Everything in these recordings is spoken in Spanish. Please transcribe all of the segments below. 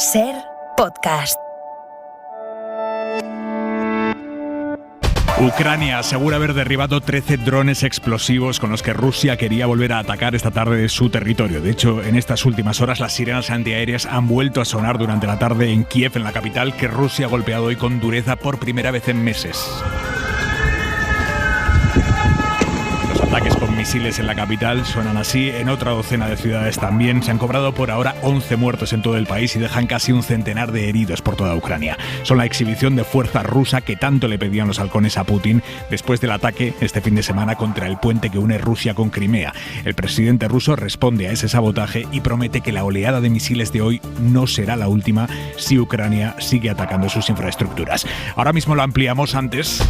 SER Podcast. Ucrania asegura haber derribado 13 drones explosivos con los que Rusia quería volver a atacar esta tarde su territorio. De hecho, en estas últimas horas las sirenas antiaéreas han vuelto a sonar durante la tarde en Kiev, en la capital, que Rusia ha golpeado hoy con dureza por primera vez en meses. Ataques con misiles en la capital suenan así. En otra docena de ciudades también. Se han cobrado por ahora 11 muertos en todo el país y dejan casi un centenar de heridos por toda Ucrania. Son la exhibición de fuerza rusa que tanto le pedían los halcones a Putin después del ataque este fin de semana contra el puente que une Rusia con Crimea. El presidente ruso responde a ese sabotaje y promete que la oleada de misiles de hoy no será la última si Ucrania sigue atacando sus infraestructuras. Ahora mismo lo ampliamos. Antes,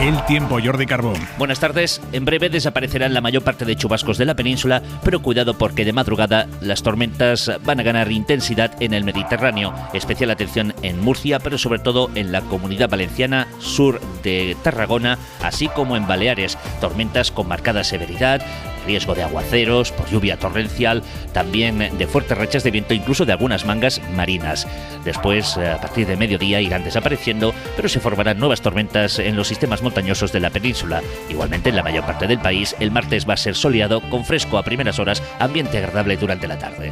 el tiempo. Jordi Carbón. Buenas tardes. En breve desaparecerán la mayor parte de chubascos de la península, pero cuidado porque de madrugada las tormentas van a ganar intensidad en el Mediterráneo. Especial atención en Murcia, pero sobre todo en la Comunidad Valenciana, sur de Tarragona, así como en Baleares. Tormentas con marcada severidad, riesgo de aguaceros, por lluvia torrencial, también de fuertes rachas de viento, incluso de algunas mangas marinas. Después, a partir de mediodía, irán desapareciendo, pero se formarán nuevas tormentas en los sistemas montañosos de la península. Igualmente, en la mayor parte del país, el martes va a ser soleado, con fresco a primeras horas, ambiente agradable durante la tarde.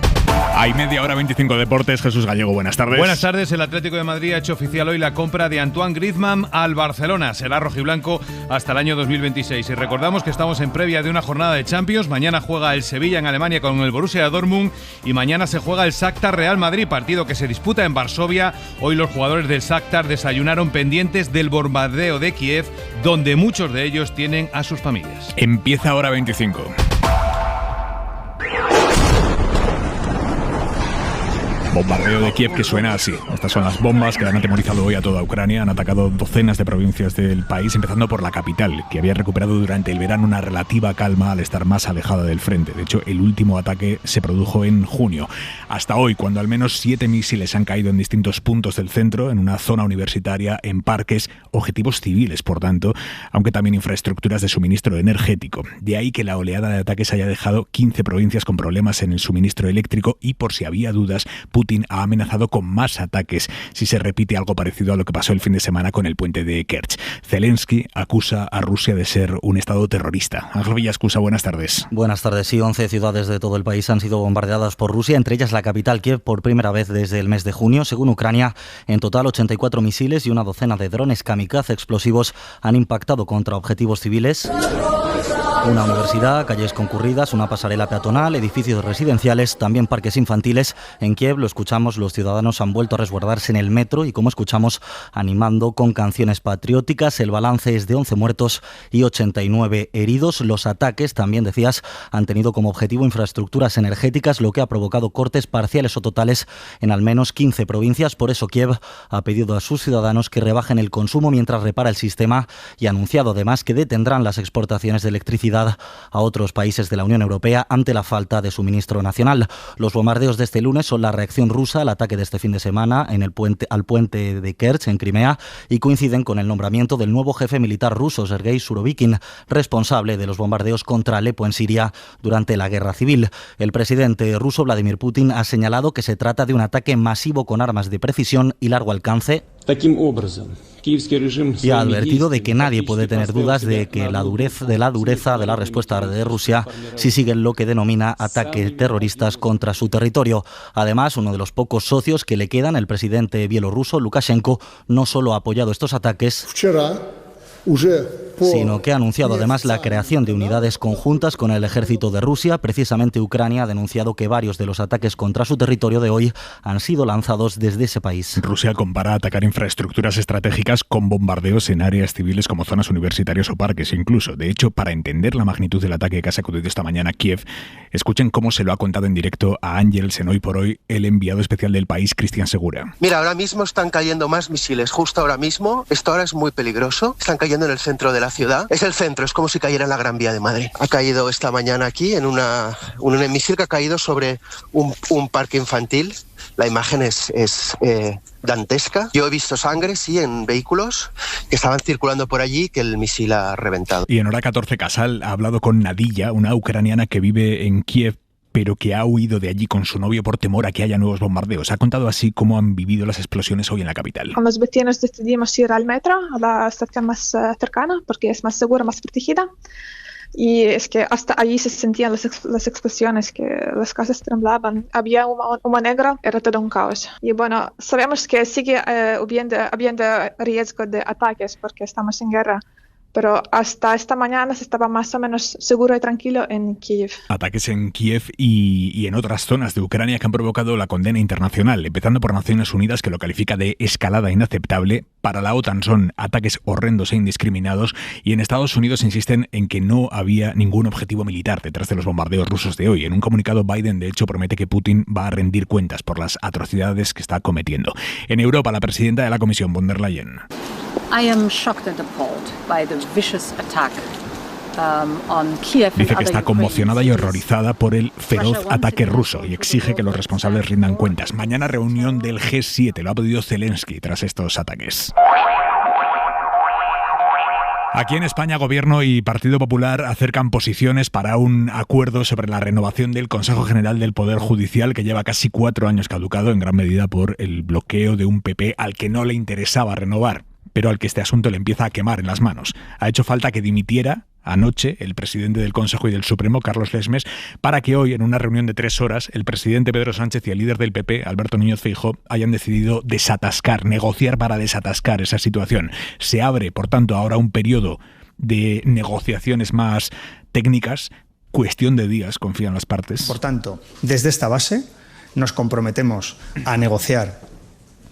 Hay media hora 25 deportes. Jesús Gallego, buenas tardes. Buenas tardes. El Atlético de Madrid ha hecho oficial hoy la compra de Antoine Griezmann al Barcelona. Será rojiblanco hasta el año 2026. Y recordamos que estamos en previa de una jornada de Champions. Mañana juega el Sevilla en Alemania con el Borussia Dortmund y mañana se juega el Shakhtar Real Madrid, partido que se disputa en Varsovia. Hoy los jugadores del Shakhtar desayunaron pendientes del bombardeo de Kiev, donde muchos de ellos tienen a sus familias. Empieza ahora 25. Bombardeo de Kiev que suena así. Estas son las bombas que han atemorizado hoy a toda Ucrania. Han atacado docenas de provincias del país, empezando por la capital, que había recuperado durante el verano una relativa calma al estar más alejada del frente. De hecho, el último ataque se produjo en junio. Hasta hoy, cuando al menos 7 misiles han caído en distintos puntos del centro, en una zona universitaria, en parques, objetivos civiles, por tanto, aunque también infraestructuras de suministro energético. De ahí que la oleada de ataques haya dejado 15 provincias con problemas en el suministro eléctrico y, por si había dudas, Putin ha amenazado con más ataques si se repite algo parecido a lo que pasó el fin de semana con el puente de Kerch. Zelensky acusa a Rusia de ser un estado terrorista. Ángel Villascusa, buenas tardes. Buenas tardes. Sí, 11 ciudades de todo el país han sido bombardeadas por Rusia, entre ellas la capital Kiev por primera vez desde el mes de junio. Según Ucrania, en total 84 misiles y una docena de drones kamikaze explosivos han impactado contra objetivos civiles. Una universidad, calles concurridas, una pasarela peatonal, edificios residenciales, también parques infantiles. En Kiev, lo escuchamos, los ciudadanos han vuelto a resguardarse en el metro y, como escuchamos, animando con canciones patrióticas. El balance es de 11 muertos y 89 heridos. Los ataques, también decías, han tenido como objetivo infraestructuras energéticas, lo que ha provocado cortes parciales o totales en al menos 15 provincias. Por eso Kiev ha pedido a sus ciudadanos que rebajen el consumo mientras repara el sistema y ha anunciado además que detendrán las exportaciones de electricidad a otros países de la Unión Europea ante la falta de suministro nacional. Los bombardeos de este lunes son la reacción rusa al ataque de este fin de semana al puente de Kerch, en Crimea, y coinciden con el nombramiento del nuevo jefe militar ruso, Sergei Surovikin, responsable de los bombardeos contra Alepo en Siria durante la guerra civil. El presidente ruso, Vladimir Putin, ha señalado que se trata de un ataque masivo con armas de precisión y largo alcance y ha advertido de que nadie puede tener dudas de la dureza de la respuesta de Rusia si siguen lo que denomina ataques terroristas contra su territorio. Además, uno de los pocos socios que le quedan, el presidente bielorruso Lukashenko, no solo ha apoyado estos ataques, sino que ha anunciado además la creación de unidades conjuntas con el ejército de Rusia. Precisamente Ucrania ha denunciado que varios de los ataques contra su territorio de hoy han sido lanzados desde ese país. Rusia compara atacar infraestructuras estratégicas con bombardeos en áreas civiles como zonas universitarias o parques incluso. De hecho, para entender la magnitud del ataque que ha sacudido esta mañana Kiev, escuchen cómo se lo ha contado en directo a Ángels en Hoy por Hoy el enviado especial del país, Cristian Segura. Mira, ahora mismo están cayendo más misiles, justo ahora mismo. Esto ahora es muy peligroso. Están cayendo en el centro de la ciudad. Es el centro, es como si cayera en la Gran Vía de Madrid. Ha caído esta mañana aquí en un misil que ha caído sobre un parque infantil. La imagen es dantesca. Yo he visto sangre, sí, en vehículos que estaban circulando por allí, que el misil ha reventado. Y en hora 14 Casal ha hablado con Nadilla, una ucraniana que vive en Kiev pero que ha huido de allí con su novio por temor a que haya nuevos bombardeos. Ha contado así cómo han vivido las explosiones hoy en la capital. Con los vecinos decidimos ir al metro, a la estación más cercana, porque es más segura, más protegida. Y es que hasta allí se sentían las explosiones, que las casas temblaban, había humo negro, era todo un caos. Y bueno, sabemos que sigue habiendo riesgo de ataques porque estamos en guerra. Pero hasta esta mañana se estaba más o menos seguro y tranquilo en Kiev. Ataques en Kiev y en otras zonas de Ucrania que han provocado la condena internacional, empezando por Naciones Unidas, que lo califica de escalada inaceptable. Para la OTAN son ataques horrendos e indiscriminados, y en Estados Unidos insisten en que no había ningún objetivo militar detrás de los bombardeos rusos de hoy. En un comunicado, Biden, de hecho, promete que Putin va a rendir cuentas por las atrocidades que está cometiendo. En Europa, la presidenta de la Comisión, von der Leyen. Dice que está conmocionada y horrorizada por el feroz ataque ruso y exige que los responsables rindan cuentas. Mañana reunión del G7, lo ha pedido Zelensky tras estos ataques. Aquí en España, Gobierno y Partido Popular acercan posiciones para un acuerdo sobre la renovación del Consejo General del Poder Judicial, que lleva casi 4 años caducado, en gran medida por el bloqueo de un PP al que no le interesaba renovar, pero al que este asunto le empieza a quemar en las manos. Ha hecho falta que dimitiera anoche el presidente del Consejo y del Supremo, Carlos Lesmes, para que hoy, en una reunión de 3 horas, el presidente Pedro Sánchez y el líder del PP, Alberto Núñez Feijóo, hayan decidido negociar para desatascar esa situación. Se abre, por tanto, ahora un periodo de negociaciones más técnicas, cuestión de días, confían las partes. Por tanto, desde esta base nos comprometemos a negociar,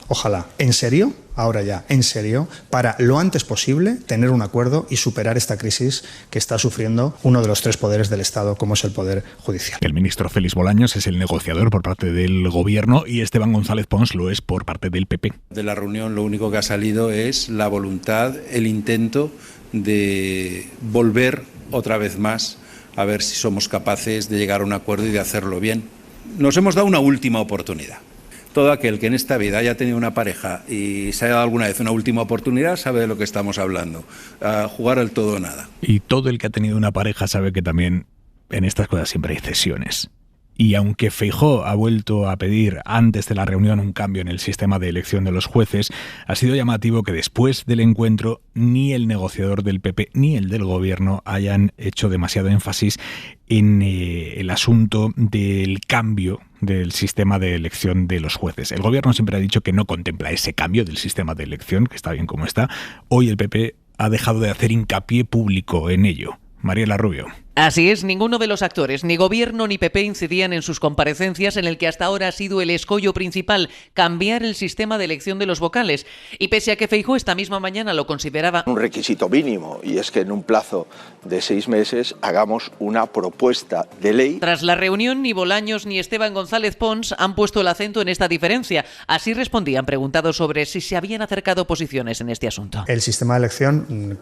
ojalá, en serio, ahora ya, en serio, para lo antes posible tener un acuerdo y superar esta crisis que está sufriendo uno de los 3 poderes del Estado, como es el Poder Judicial. El ministro Félix Bolaños es el negociador por parte del Gobierno y Esteban González Pons lo es por parte del PP. De la reunión lo único que ha salido es la voluntad, el intento de volver otra vez más a ver si somos capaces de llegar a un acuerdo y de hacerlo bien. Nos hemos dado una última oportunidad. Todo aquel que en esta vida haya tenido una pareja y se haya dado alguna vez una última oportunidad sabe de lo que estamos hablando. A jugar al todo o nada. Y todo el que ha tenido una pareja sabe que también en estas cosas siempre hay cesiones. Y aunque Feijóo ha vuelto a pedir antes de la reunión un cambio en el sistema de elección de los jueces, ha sido llamativo que después del encuentro ni el negociador del PP ni el del Gobierno hayan hecho demasiado énfasis en el asunto del cambio del sistema de elección de los jueces. El Gobierno siempre ha dicho que no contempla ese cambio del sistema de elección, que está bien como está. Hoy el PP ha dejado de hacer hincapié público en ello. Mariela Rubio. Así es, ninguno de los actores, ni Gobierno ni PP, incidían en sus comparecencias en el que hasta ahora ha sido el escollo principal, cambiar el sistema de elección de los vocales. Y pese a que Feijóo esta misma mañana lo consideraba un requisito mínimo, y es que en un plazo de 6 meses hagamos una propuesta de ley. Tras la reunión, ni Bolaños ni Esteban González Pons han puesto el acento en esta diferencia. Así respondían preguntados sobre si se habían acercado posiciones en este asunto. El sistema de elección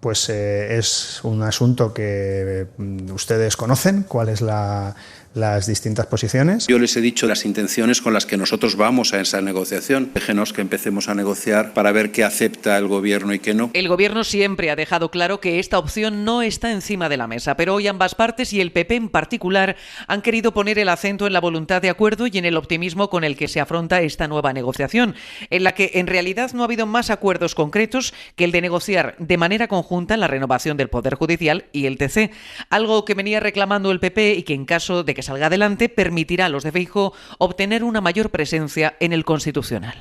pues es un asunto que ustedes conocen, cuáles las distintas posiciones. Yo les he dicho las intenciones con las que nosotros vamos a esa negociación. Déjenos que empecemos a negociar para ver qué acepta el Gobierno y qué no. El Gobierno siempre ha dejado claro que esta opción no está encima de la mesa, pero hoy ambas partes y el PP en particular han querido poner el acento en la voluntad de acuerdo y en el optimismo con el que se afronta esta nueva negociación, en la que en realidad no ha habido más acuerdos concretos que el de negociar de manera conjunta la renovación del Poder Judicial y el TC, algo que venía reclamando el PP y que en caso de que salga adelante permitirá a los de Feijóo obtener una mayor presencia en el Constitucional.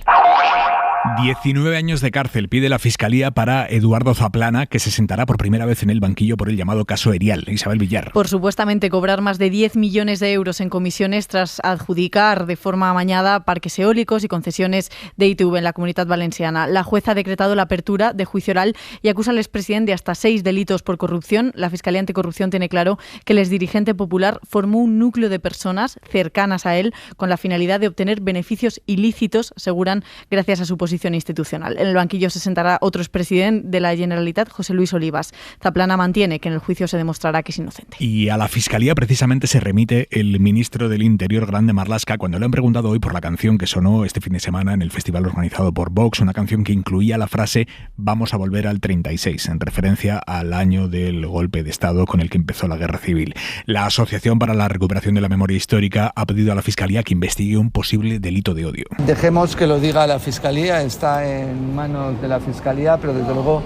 19 años de cárcel pide la Fiscalía para Eduardo Zaplana, que se sentará por primera vez en el banquillo por el llamado caso Erial. Isabel Villar. Por supuestamente cobrar más de 10 millones de euros en comisiones tras adjudicar de forma amañada parques eólicos y concesiones de ITV en la Comunitat Valenciana. La jueza ha decretado la apertura de juicio oral y acusa al expresidente de hasta 6 delitos por corrupción. La Fiscalía Anticorrupción tiene claro que el exdirigente popular formó un núcleo de personas cercanas a él con la finalidad de obtener beneficios ilícitos, aseguran, gracias a su posición posición institucional. En el banquillo se sentará otro expresidente de la Generalitat, José Luis Olivas. Zaplana mantiene que en el juicio se demostrará que es inocente. Y a la Fiscalía precisamente se remite el ministro del Interior, Grande Marlaska, cuando le han preguntado hoy por la canción que sonó este fin de semana en el festival organizado por Vox, una canción que incluía la frase «Vamos a volver al 36», en referencia al año del golpe de Estado con el que empezó la Guerra Civil. La Asociación para la Recuperación de la Memoria Histórica ha pedido a la Fiscalía que investigue un posible delito de odio. Dejemos que lo diga la Fiscalía, está en manos de la Fiscalía, pero desde luego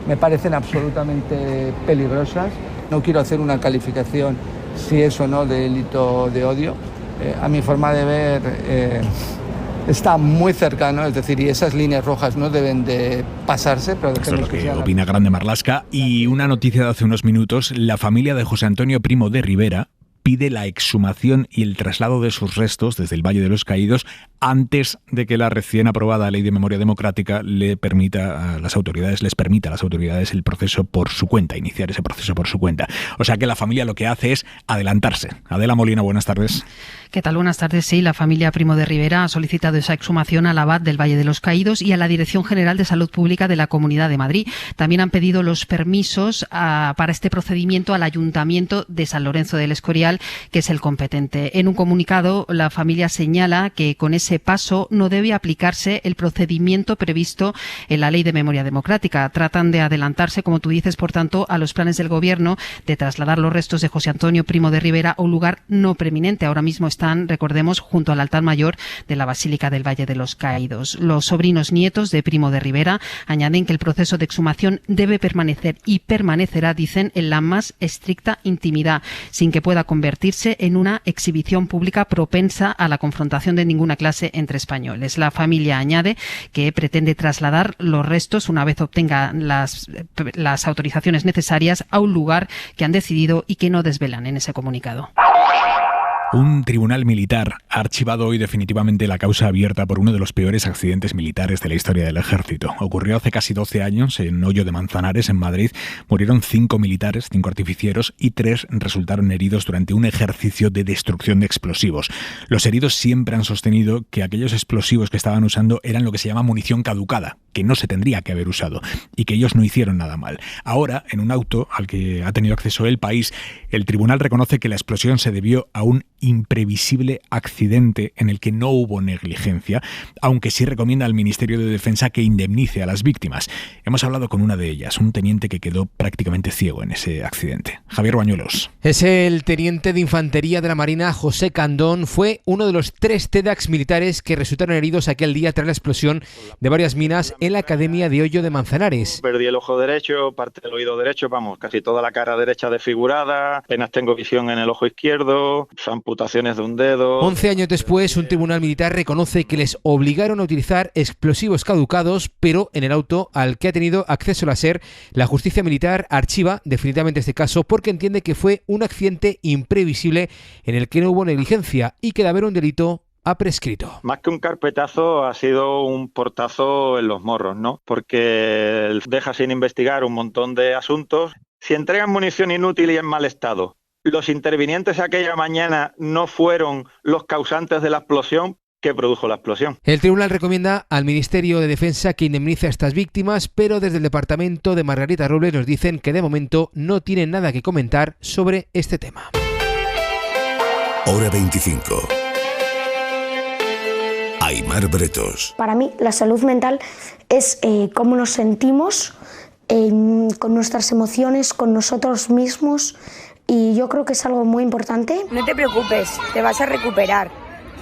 me parecen absolutamente peligrosas. No quiero hacer una calificación si es o no de delito de odio. A mi forma de ver está muy cercano, es decir, y esas líneas rojas no deben de pasarse. Pero esto es lo que opina Grande Marlaska. Y una noticia de hace unos minutos, la familia de José Antonio Primo de Rivera pide la exhumación y el traslado de sus restos desde el Valle de los Caídos antes de que la recién aprobada Ley de Memoria Democrática les permita a las autoridades el proceso por su cuenta, iniciar ese proceso por su cuenta. O sea que la familia lo que hace es adelantarse. Adela Molina, buenas tardes. ¿Qué tal? Buenas tardes. Sí, la familia Primo de Rivera ha solicitado esa exhumación al abad del Valle de los Caídos y a la Dirección General de Salud Pública de la Comunidad de Madrid. También han pedido los permisos para este procedimiento al Ayuntamiento de San Lorenzo del Escorial, que es el competente. En un comunicado, la familia señala que con ese paso no debe aplicarse el procedimiento previsto en la Ley de Memoria Democrática. Tratan de adelantarse, como tú dices, por tanto, a los planes del Gobierno de trasladar los restos de José Antonio Primo de Rivera a un lugar no preeminente. Ahora mismo están, recordemos, junto al altar mayor de la Basílica del Valle de los Caídos. Los sobrinos nietos de Primo de Rivera añaden que el proceso de exhumación debe permanecer y permanecerá, dicen, en la más estricta intimidad, sin que pueda convertirse en una exhibición pública propensa a la confrontación de ninguna clase entre españoles. La familia añade que pretende trasladar los restos, una vez obtengan las autorizaciones necesarias, a un lugar que han decidido y que no desvelan en ese comunicado. Un tribunal militar ha archivado hoy definitivamente la causa abierta por uno de los peores accidentes militares de la historia del ejército. Ocurrió hace casi 12 años en Hoyo de Manzanares, en Madrid. Murieron 5 militares, 5 artificieros y 3 resultaron heridos durante un ejercicio de destrucción de explosivos. Los heridos siempre han sostenido que aquellos explosivos que estaban usando eran lo que se llama munición caducada, que no se tendría que haber usado, y que ellos no hicieron nada mal. Ahora, en un auto al que ha tenido acceso El País, el tribunal reconoce que la explosión se debió a un imprevisible accidente en el que no hubo negligencia, aunque sí recomienda al Ministerio de Defensa que indemnice a las víctimas. Hemos hablado con una de ellas, un teniente que quedó prácticamente ciego en ese accidente. Javier Bañuelos. Es el teniente de Infantería de la Marina, José Candón. Fue uno de los 3 TEDx militares que resultaron heridos aquel día tras la explosión de varias minas en la Academia de Hoyo de Manzanares. Perdí el ojo derecho, parte del oído derecho, casi toda la cara derecha desfigurada, apenas tengo visión en el ojo izquierdo, amputaciones de un dedo. 11 años después, un tribunal militar reconoce que les obligaron a utilizar explosivos caducados, pero en el auto al que ha tenido acceso la SER, la justicia militar archiva definitivamente este caso porque entiende que fue un accidente imprevisible en el que no hubo negligencia y que de haber un delito ha prescrito. Más que un carpetazo, ha sido un portazo en los morros, ¿no? Porque deja sin investigar un montón de asuntos. Si entregan munición inútil y en mal estado, los intervinientes aquella mañana no fueron los causantes de la explosión, ¿qué produjo la explosión? El tribunal recomienda al Ministerio de Defensa que indemnice a estas víctimas, pero desde el departamento de Margarita Robles nos dicen que de momento no tienen nada que comentar sobre este tema. Hora 25. Aimar Bretos. Para mí la salud mental es cómo nos sentimos con nuestras emociones, con nosotros mismos, y yo creo que es algo muy importante. No te preocupes, te vas a recuperar,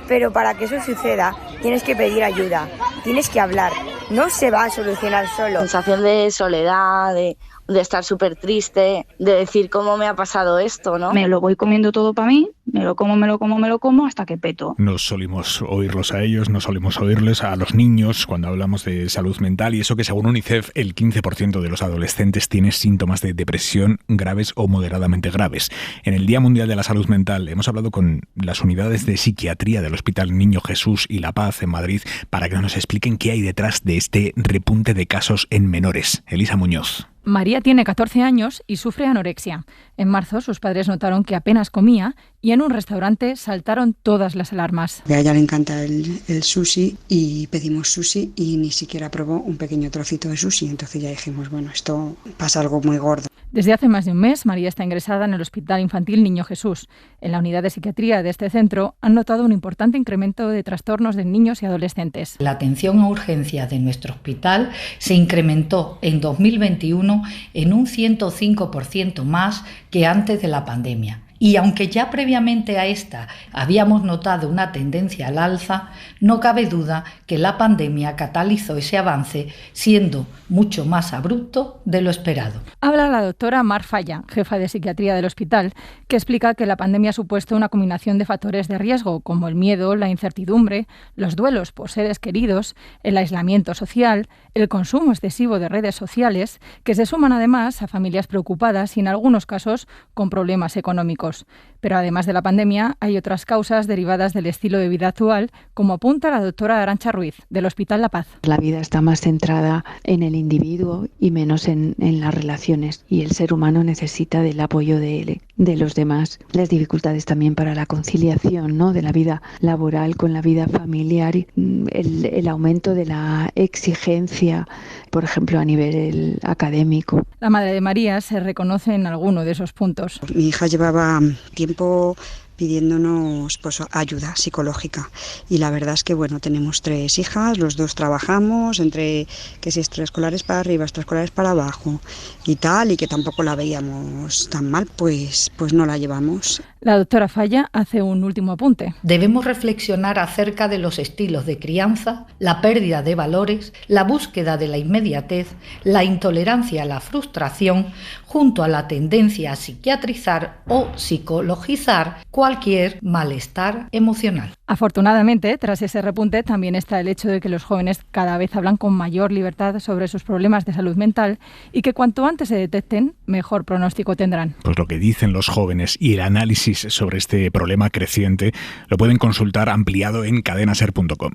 pero para que eso suceda tienes que pedir ayuda, tienes que hablar, no se va a solucionar solo. Sensación de soledad, de estar súper triste, de decir cómo me ha pasado esto, ¿no? Me lo voy comiendo todo para mí, me lo como hasta que peto. No solimos oírlos a ellos, no solimos oírles a los niños cuando hablamos de salud mental, y eso que según UNICEF el 15% de los adolescentes tiene síntomas de depresión graves o moderadamente graves. En el Día Mundial de la Salud Mental hemos hablado con las unidades de psiquiatría del Hospital Niño Jesús y La Paz en Madrid para que nos expliquen qué hay detrás de este repunte de casos en menores. Elisa Muñoz. María tiene 14 años y sufre anorexia. En marzo sus padres notaron que apenas comía y en un restaurante saltaron todas las alarmas. A ella le encanta el sushi y pedimos sushi y ni siquiera probó un pequeño trocito de sushi. Entonces ya dijimos, bueno, esto pasa algo muy gordo. Desde hace más de un mes, María está ingresada en el Hospital Infantil Niño Jesús. En la unidad de psiquiatría de este centro han notado un importante incremento de trastornos de niños y adolescentes. La atención a urgencias de nuestro hospital se incrementó en 2021 en un 105% más que antes de la pandemia. Y aunque ya previamente a esta habíamos notado una tendencia al alza, no cabe duda que la pandemia catalizó ese avance, siendo mucho más abrupto de lo esperado. Habla la doctora Mar Falla, jefa de psiquiatría del hospital, que explica que la pandemia ha supuesto una combinación de factores de riesgo, como el miedo, la incertidumbre, los duelos por seres queridos, el aislamiento social, el consumo excesivo de redes sociales, que se suman además a familias preocupadas y en algunos casos con problemas económicos. Pero además de la pandemia, hay otras causas derivadas del estilo de vida actual, como apunta la doctora Arantxa Ruiz, del Hospital La Paz. La vida está más centrada en el individuo y menos en las relaciones, y el ser humano necesita del apoyo de los demás. Las dificultades también para la conciliación, ¿no?, de la vida laboral con la vida familiar, el aumento de la exigencia, por ejemplo, a nivel académico. La madre de María se reconoce en alguno de esos puntos. Mi hija llevaba tiempo pidiéndonos ayuda psicológica y la verdad es que tenemos 3 hijas, los 2 trabajamos, entre que si extraescolares para arriba, extraescolares para abajo y tal, y que tampoco la veíamos tan mal, pues no la llevamos. La doctora Falla hace un último apunte. Debemos reflexionar acerca de los estilos de crianza, la pérdida de valores, la búsqueda de la inmediatez, la intolerancia a la frustración, junto a la tendencia a psiquiatrizar o psicologizar cualquier malestar emocional. Afortunadamente, tras ese repunte, también está el hecho de que los jóvenes cada vez hablan con mayor libertad sobre sus problemas de salud mental y que cuanto antes se detecten, mejor pronóstico tendrán. Pues lo que dicen los jóvenes y el análisis sobre este problema creciente lo pueden consultar ampliado en cadenaser.com.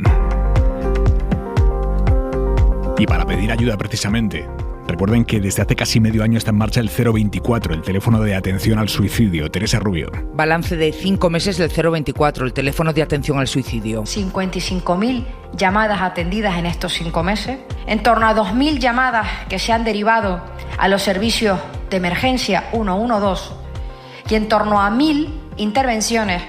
Y para pedir ayuda precisamente, recuerden que desde hace casi medio año está en marcha el 024, el teléfono de atención al suicidio. Teresa Rubio. Balance de 5 meses del 024, el teléfono de atención al suicidio. 55.000 llamadas atendidas en estos 5 meses, en torno a 2.000 llamadas que se han derivado a los servicios de emergencia 112 y en torno a 1.000 intervenciones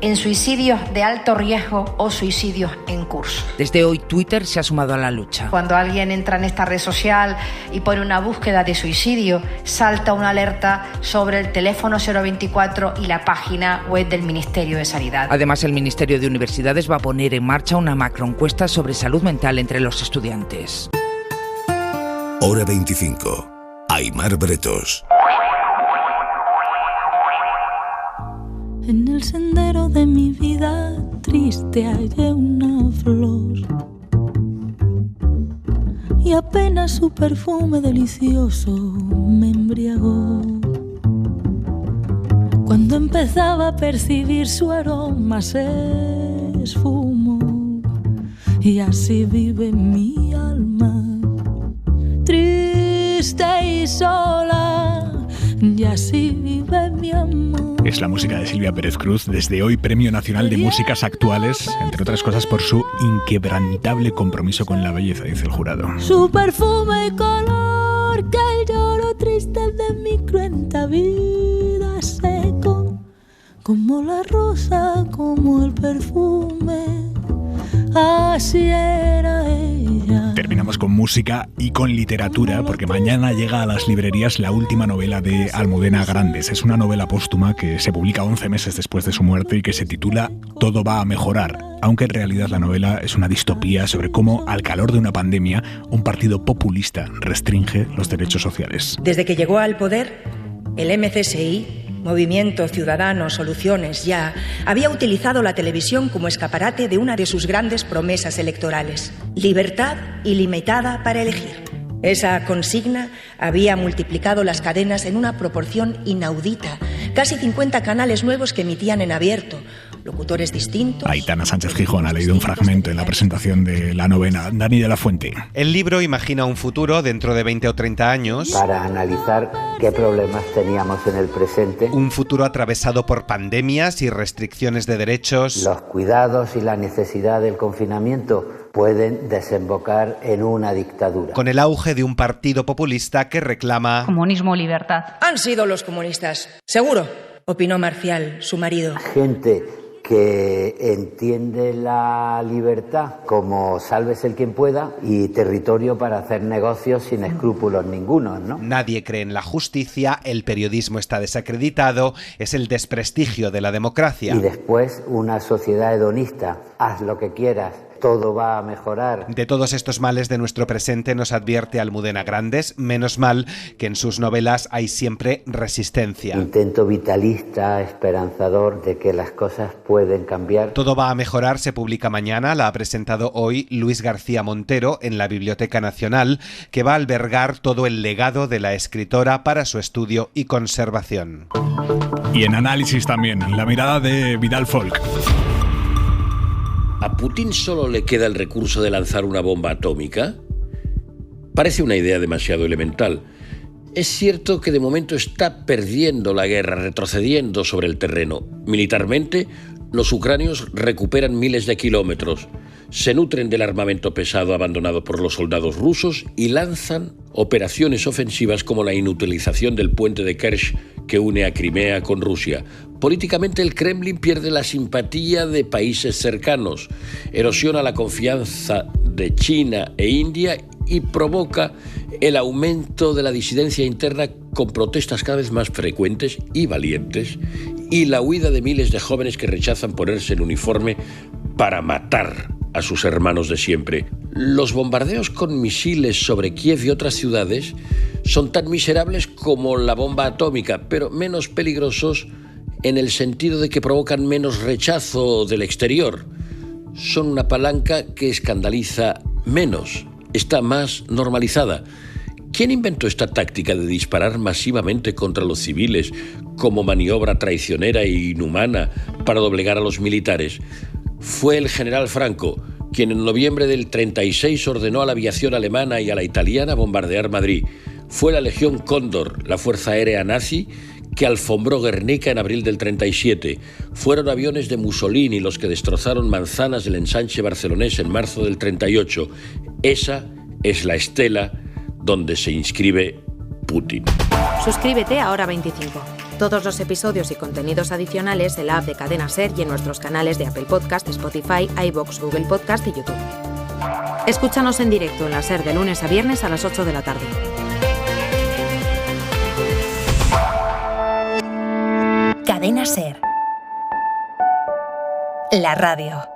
en suicidios de alto riesgo o suicidios en curso. Desde hoy Twitter se ha sumado a la lucha. Cuando alguien entra en esta red social y pone una búsqueda de suicidio, salta una alerta sobre el teléfono 024 y la página web del Ministerio de Sanidad. Además, el Ministerio de Universidades va a poner en marcha una macroencuesta sobre salud mental entre los estudiantes. Hora 25. Aimar Bretos. En el sendero de mi vida triste hallé una flor y apenas su perfume delicioso me embriagó. Cuando empezaba a percibir su aroma se esfumó y así vive mi alma triste y sola, y así vive mi amor. Es la música de Silvia Pérez Cruz, desde hoy Premio Nacional de Músicas Actuales, entre otras cosas por su inquebrantable compromiso con la belleza, dice el jurado. Su perfume y color, que el lloro triste de mi cruenta vida seco, como la rosa, como el perfume, así era ella. Terminamos con música y con literatura, porque mañana llega a las librerías la última novela de Almudena Grandes. Es una novela póstuma que se publica 11 meses después de su muerte y que se titula Todo va a mejorar, aunque en realidad la novela es una distopía sobre cómo, al calor de una pandemia, un partido populista restringe los derechos sociales. Desde que llegó al poder, el MCSI, Movimiento Ciudadano Soluciones Ya, había utilizado la televisión como escaparate de una de sus grandes promesas electorales: libertad ilimitada para elegir. Esa consigna había multiplicado las cadenas en una proporción inaudita, casi 50 canales nuevos que emitían en abierto, locutores distintos. Aitana Sánchez Gijón ha leído un fragmento en la presentación de la novena. Dani de la Fuente. El libro imagina un futuro dentro de 20 o 30 años. Para analizar qué problemas teníamos en el presente. Un futuro atravesado por pandemias y restricciones de derechos. Los cuidados y la necesidad del confinamiento pueden desembocar en una dictadura. Con el auge de un partido populista que reclama comunismo, libertad. Han sido los comunistas, seguro, opinó Marcial, su marido. Gente que entiende la libertad como sálvese el quien pueda y territorio para hacer negocios sin escrúpulos ningunos, ¿no? Nadie cree en la justicia, el periodismo está desacreditado, es el desprestigio de la democracia. Y después una sociedad hedonista, haz lo que quieras, todo va a mejorar. De todos estos males de nuestro presente nos advierte Almudena Grandes, menos mal que en sus novelas hay siempre resistencia. Intento vitalista, esperanzador de que las cosas pueden cambiar. Todo va a mejorar, se publica mañana, la ha presentado hoy Luis García Montero en la Biblioteca Nacional, que va a albergar todo el legado de la escritora para su estudio y conservación. Y en análisis también, la mirada de Vidal Folk. ¿A Putin solo le queda el recurso de lanzar una bomba atómica? Parece una idea demasiado elemental. Es cierto que de momento está perdiendo la guerra, retrocediendo sobre el terreno. Militarmente, los ucranios recuperan miles de kilómetros, se nutren del armamento pesado abandonado por los soldados rusos y lanzan operaciones ofensivas como la inutilización del puente de Kerch que une a Crimea con Rusia. Políticamente, el Kremlin pierde la simpatía de países cercanos, erosiona la confianza de China e India y provoca el aumento de la disidencia interna con protestas cada vez más frecuentes y valientes y la huida de miles de jóvenes que rechazan ponerse el uniforme para matar a sus hermanos de siempre. Los bombardeos con misiles sobre Kiev y otras ciudades son tan miserables como la bomba atómica, pero menos peligrosos en el sentido de que provocan menos rechazo del exterior. Son una palanca que escandaliza menos, está más normalizada. ¿Quién inventó esta táctica de disparar masivamente contra los civiles como maniobra traicionera e inhumana para doblegar a los militares? Fue el general Franco, quien en noviembre del 36 ordenó a la aviación alemana y a la italiana bombardear Madrid. Fue la Legión Cóndor, la fuerza aérea nazi, que alfombró Guernica en abril del 37. Fueron aviones de Mussolini los que destrozaron manzanas del ensanche barcelonés en marzo del 38. Esa es la estela donde se inscribe Putin. Suscríbete a Hora 25. Todos los episodios y contenidos adicionales en la app de Cadena SER y en nuestros canales de Apple Podcast, Spotify, iVoox, Google Podcast y YouTube. Escúchanos en directo en la SER de lunes a viernes a las 8 de la tarde. Cadena SER. La radio.